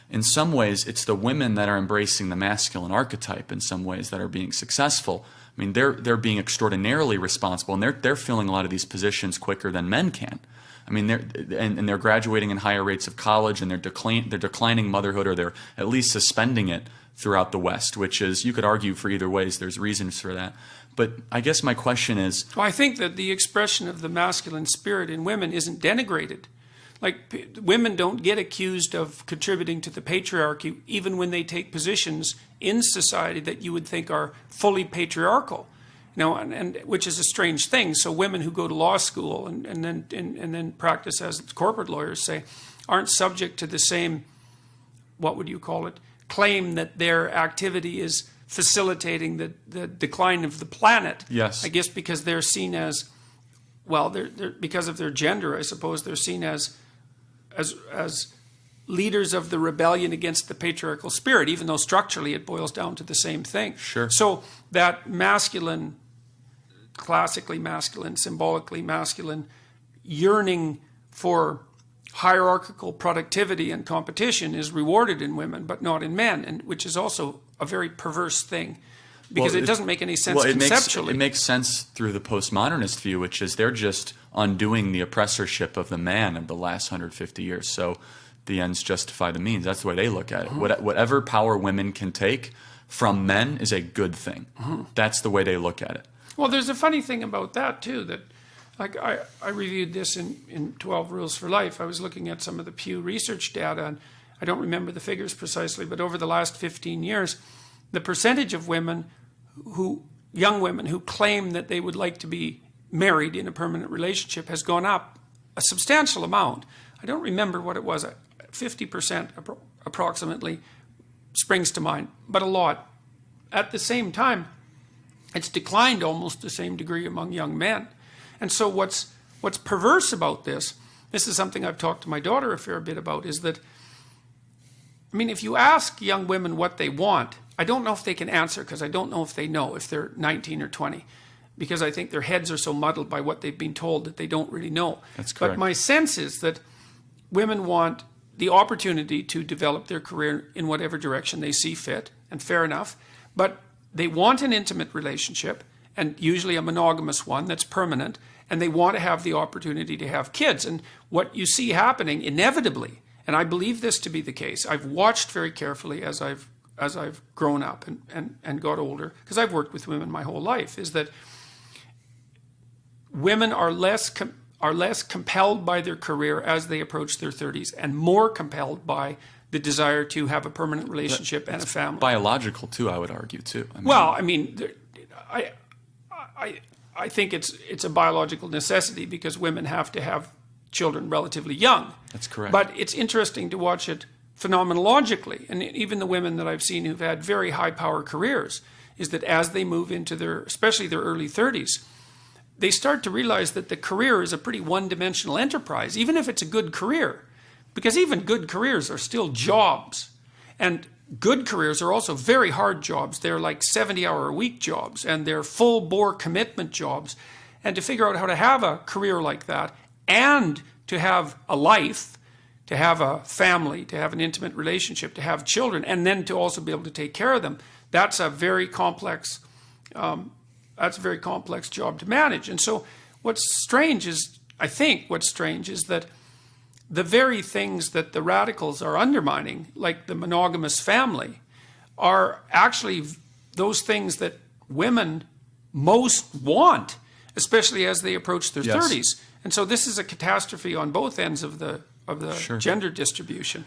In some ways, it's the women that are embracing the masculine archetype in some ways that are being successful. I mean, they're being extraordinarily responsible, and they're filling a lot of these positions quicker than men can. I mean, they're graduating in higher rates of college, and they're declining motherhood, or they're at least suspending it throughout the West, which is, you could argue for either ways. There's reasons for that. But I guess my question is... Well, I think that the expression of the masculine spirit in women isn't denigrated. Like, women don't get accused of contributing to the patriarchy even when they take positions in society that you would think are fully patriarchal. You know, and which is a strange thing. So women who go to law school and then practice as corporate lawyers, say, aren't subject to the same, what would you call it, claim that their activity is facilitating the decline of the planet. Yes. I guess because they're seen as, well, because of their gender, I suppose they're seen as leaders of the rebellion against the patriarchal spirit, even though structurally it boils down to the same thing. Sure. So that masculine, classically masculine, symbolically masculine yearning for hierarchical productivity and competition is rewarded in women, but not in men, and which is also a very perverse thing, because it doesn't make any sense conceptually. It makes sense through the postmodernist view, which is they're just undoing the oppressorship of the man of the last 150 years. So the ends justify the means. That's the way they look at it. Whatever power women can take from men is a good thing. That's the way they look at it. Well, there's a funny thing about that, too, that like I reviewed this in 12 Rules for Life. I was looking at some of the Pew Research data, and I don't remember the figures precisely, but over the last 15 years, the percentage of women young women who claim that they would like to be married in a permanent relationship has gone up a substantial amount. I don't remember what it was, 50% approximately springs to mind, but a lot. At the same time, it's declined almost the same degree among young men. And so what's perverse about this is something I've talked to my daughter a fair bit about, is that, I mean, if you ask young women what they want, I don't know if they can answer, because I don't know if they know if they're 19 or 20, because I think their heads are so muddled by what they've been told that they don't really know. That's correct. But my sense is that women want the opportunity to develop their career in whatever direction they see fit, and fair enough, but they want an intimate relationship, and usually a monogamous one that's permanent, and they want to have the opportunity to have kids. And what you see happening inevitably, and I believe this to be the case, I've watched very carefully as I've grown up and got older, because I've worked with women my whole life, is that women are less compelled by their career as they approach their 30s, and more compelled by the desire to have a permanent relationship and a family. Biological too, I would argue too. I mean, I think it's a biological necessity, because women have to have children relatively young. That's correct. But it's interesting to watch it phenomenologically, and even the women that I've seen who've had very high power careers, is that as they move into especially their early 30s, they start to realize that the career is a pretty one-dimensional enterprise, even if it's a good career, because even good careers are still jobs, and good careers are also very hard jobs. They're like 70-hour-a-week jobs, and they're full-bore commitment jobs. And to figure out how to have a career like that, and to have a life, to have a family, to have an intimate relationship, to have children, and then to also be able to take care of them, that's a very complex job to manage. And so what's strange is, I think what's strange is that the very things that the radicals are undermining, like the monogamous family, are actually those things that women most want, especially as they approach their 30s. And so this is a catastrophe on both ends of the gender distribution.